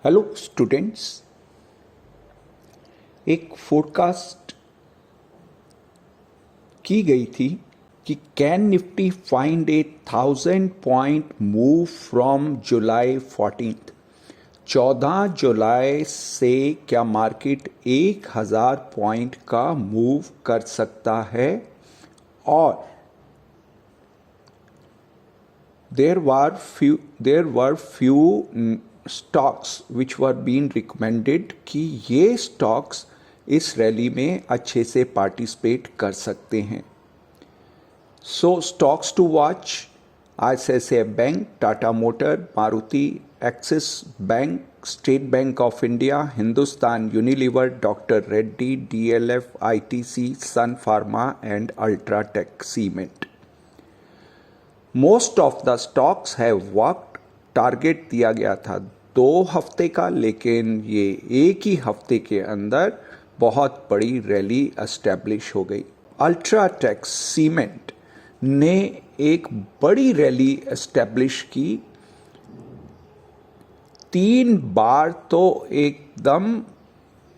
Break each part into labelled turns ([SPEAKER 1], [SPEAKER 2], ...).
[SPEAKER 1] Hello students, एक forecast की गई थी कि can Nifty find 1,000 point move from July 14th। 14 जुलाई से क्या मार्केट 1,000 पॉइंट का मूव कर सकता है। और there were few stocks which were being recommended कि ये स्टॉक्स इस रैली में अच्छे से पार्टिसिपेट कर सकते हैं। So stocks to watch: ICICI Bank, Tata motor, Maruti, Axis Bank, State Bank of India, Hindustan Unilever, Doctor Reddy, DLF, ITC, Sun Pharma and UltraTech Cement. Most of the stocks have worked. Target दिया गया था 2 हफ्ते का, लेकिन ये एक ही हफ्ते के अंदर बहुत बड़ी रैली एस्टैब्लिश हो गई। अल्ट्राटेक सीमेंट ने एक बड़ी रैली एस्टैब्लिश की। 3 बार तो एकदम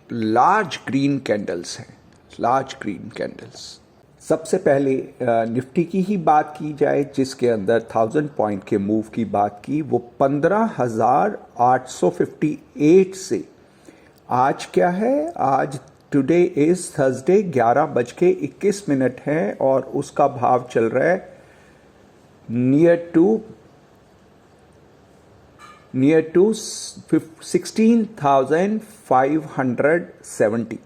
[SPEAKER 1] लार्ज ग्रीन कैंडल्स हैं, लार्ज ग्रीन कैंडल्स। सबसे पहले निफ्टी की ही बात की जाए, जिसके अंदर 1,000 पॉइंट के मूव की बात की, वो 15,858 से आज क्या है, आज टुडे इज थर्सडे 11:21 है और उसका भाव चल रहा है नियर टू 16,570,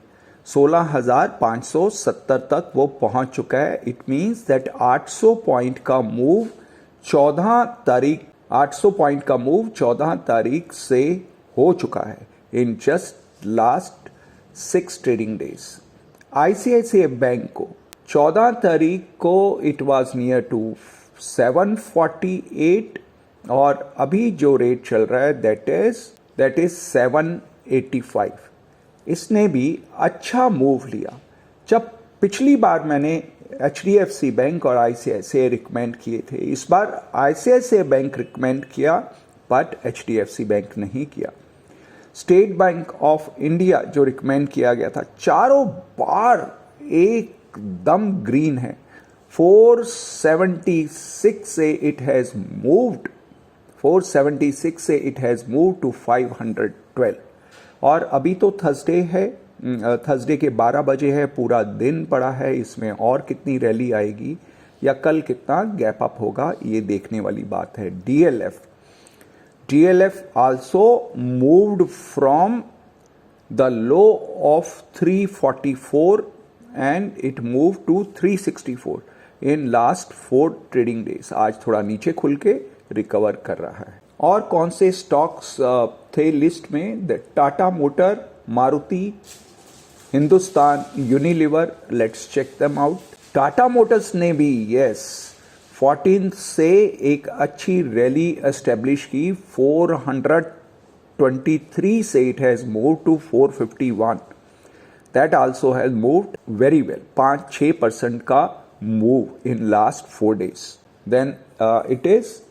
[SPEAKER 1] 16,570 तक वो पहुंच चुका है। इट मीन्स दैट 800 पॉइंट का मूव 14 तारीख से हो चुका है in just last 6 trading days. ICICI bank को 14 तारीख को इट वाज नियर टू 748 और अभी जो रेट चल रहा है दैट इज 785। इसने भी अच्छा मूव लिया। जब पिछली बार मैंने HDFC बैंक और ICICI रिकमेंड किए थे, इस बार ICICI बैंक रिकमेंड किया बट HDFC बैंक नहीं किया। स्टेट बैंक ऑफ इंडिया जो रिकमेंड किया गया था, चारों बार एकदम ग्रीन है। 476 से इट हैज मूव्ड, 476 से इट हैज मूव्ड टू 512। और अभी तो थर्सडे है, थर्सडे के 12 बजे है, पूरा दिन पड़ा है। इसमें और कितनी रैली आएगी या कल कितना गैप अप होगा, ये देखने वाली बात है। DLF also moved from the low of 344 and it moved to 364 in last 4 trading days। आज थोड़ा नीचे खुल के रिकवर कर रहा है। और कौन से स्टॉक्स थे लिस्ट में? Tata motor, Maruti, Hindustan Unilever. Let's check them out. Tata motors ने भी 14 से एक अच्छी रैली एस्टेब्लिश की। 423 से it has move to 451। That also has moved very well, 5-6% का move in last 4 days। Then it is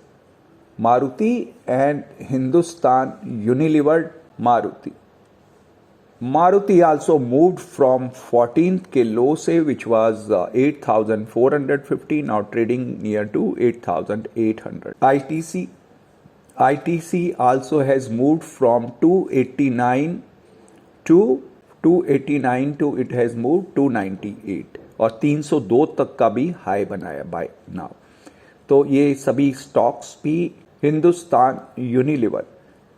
[SPEAKER 1] Maruti and Hindustan Unilever. Maruti also moved from 14th के low से, which was 8,450, now trading near to 8,800. ITC also has moved from 289 to it has moved 298 और 302 तक का भी high बनाया bye now. तो ये सभी स्टॉक्स भी, Hindustan Unilever,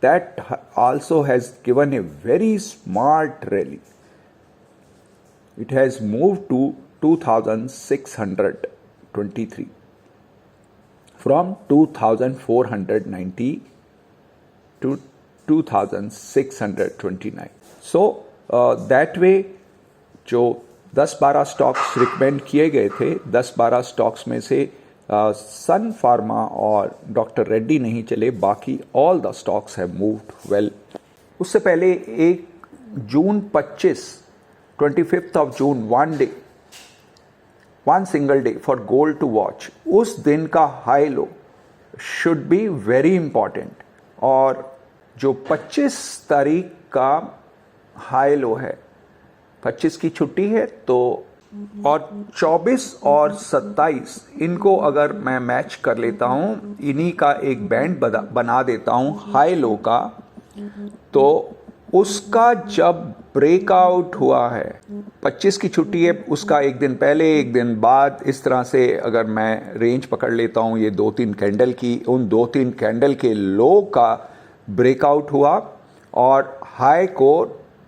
[SPEAKER 1] that also has given a very smart rally. It has moved to 2,623 from 2,490 to 2,629. So that way जो 10-12 स्टॉक्स रिकमेंड किए गए थे, 10-12 स्टॉक्स में से सन फार्मा और डॉक्टर रेड्डी नहीं चले, बाकी all the stocks have moved well. उससे पहले 1 June 25 of June, one single day for gold to watch. उस दिन का high low should be very important. और जो 25 तारीख का हाई लो है, 25 की छुट्टी है तो, और 24 और 27 इनको अगर मैं मैच कर लेता हूं, इन्हीं का एक बैंड बना देता हूं हाई लो का, तो उसका जब ब्रेकआउट हुआ है, 25 की छुट्टी है, उसका एक दिन पहले एक दिन बाद, इस तरह से अगर मैं रेंज पकड़ लेता हूं ये 2-3 कैंडल की, उन 2-3 कैंडल के लो का ब्रेकआउट हुआ और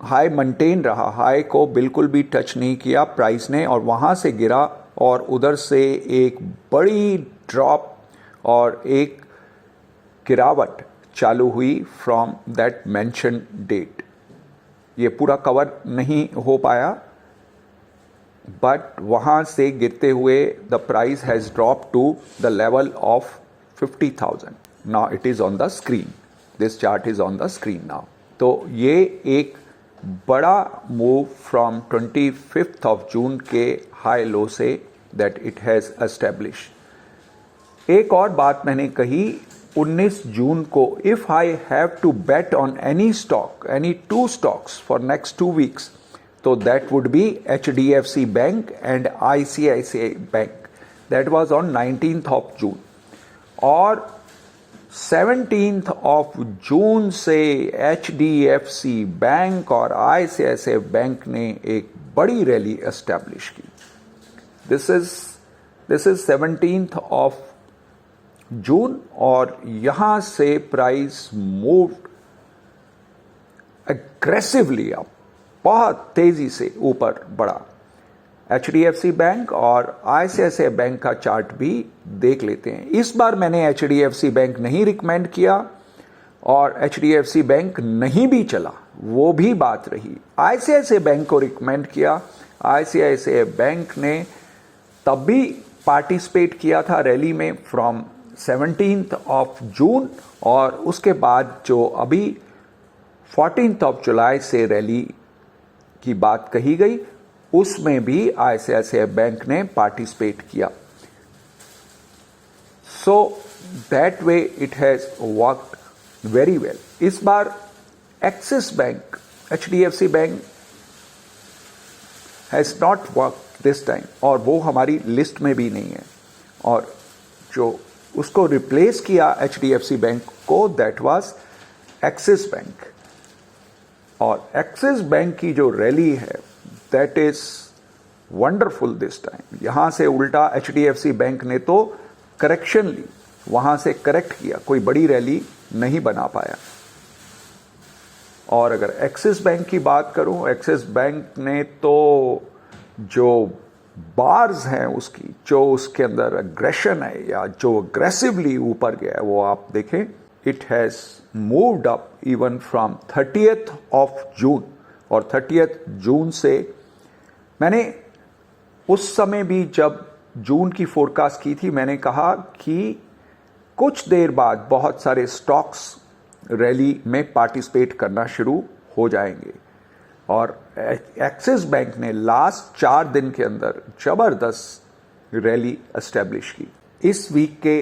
[SPEAKER 1] हाई मेंटेन रहा, हाई को बिल्कुल भी टच नहीं किया प्राइस ने, और वहां से गिरा और उधर से एक बड़ी ड्रॉप और एक गिरावट चालू हुई फ्रॉम दैट मेंशन डेट। ये पूरा कवर नहीं हो पाया, बट वहां से गिरते हुए the price has drop to the level of 50,000। Now it is on the screen, this chart is on the screen now. तो ये एक बड़ा move from 25th of June के high low say that it has establish. एक और बात मैंने कही 19 जून को, if I have to bet on any stock, any 2 stocks for next 2 weeks, तो that would be HDFC bank and ICICI bank. That was on 19th of June, और 17th of June से HDFC बैंक और ICICI bank ने एक बड़ी rally establish की। This is 17th of June, और यहां से प्राइस मूव्ड एग्रेसिवली अप, बहुत तेजी से ऊपर बढ़ा। HDFC बैंक और ICICI बैंक का चार्ट भी देख लेते हैं। इस बार मैंने HDFC बैंक नहीं रिकमेंड किया और HDFC बैंक नहीं भी चला, वो भी बात रही। ICICI बैंक को रिकमेंड किया। ICICI बैंक ने तब भी पार्टिसिपेट किया था रैली में फ्रॉम 17th ऑफ जून, और उसके बाद जो अभी 14th ऑफ जुलाई से रैली की बात कही गई, उसमें भी ICICI बैंक ने पार्टिसिपेट किया। So that way it has worked very well. इस बार Axis Bank, HDFC Bank has not work this time, और वो हमारी लिस्ट में भी नहीं है, और जो उसको रिप्लेस किया HDFC बैंक को, दैट वाज एक्सिस बैंक। और एक्सिस बैंक की जो रैली है that is wonderful this time. यहां से उल्टा HDFC बैंक ने तो करेक्शन ली, वहां से करेक्ट किया, कोई बड़ी रैली नहीं बना पाया। और अगर एक्सिस बैंक की बात करूं, एक्सिस बैंक ने तो जो बार्स हैं उसकी, जो उसके अंदर एग्रेशन है या जो अग्रेसिवली ऊपर गया है, वो आप देखें, it has moved up even from 30th of June. और 30th जून से मैंने उस समय भी जब जून की फोरकास्ट की थी, मैंने कहा कि कुछ देर बाद बहुत सारे स्टॉक्स रैली में पार्टिसिपेट करना शुरू हो जाएंगे। और एक्सिस बैंक ने लास्ट 4 दिन के अंदर जबरदस्त रैली एस्टेब्लिश की। इस वीक के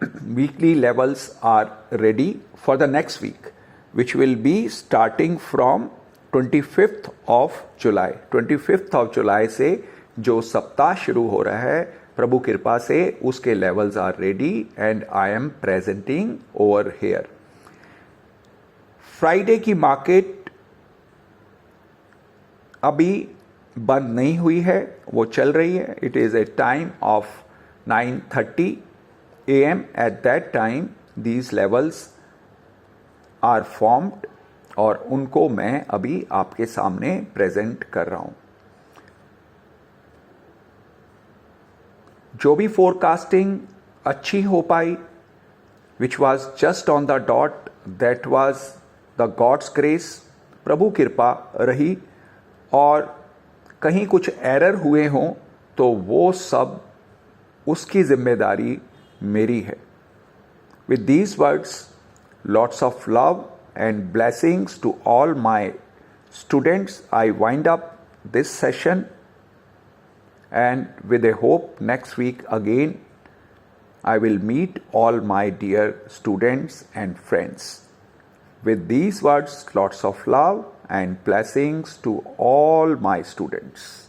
[SPEAKER 1] weekly levels are ready for the next week, which will be starting from 25th of July. 25th of July से जो सप्ताह शुरू हो रहा है, प्रभु कृपा से उसके levels are ready and I am presenting over here. Friday की मार्केट अभी बंद नहीं हुई है, वो चल रही है। It is a time of 9:30 AM। At that time these levels are formed, और उनको मैं अभी आपके सामने प्रेजेंट कर रहा हूं। जो भी फोरकास्टिंग अच्छी हो पाई, which was just on the dot, that was the God's grace, प्रभु कृपा रही। और कहीं कुछ एरर हुए हों तो वो सब उसकी जिम्मेदारी मेरी है। With these words, lots of love and blessings to all my students, I wind up this session, and with a hope next week again I will meet all my dear students and friends. With these words, lots of love and blessings to all my students.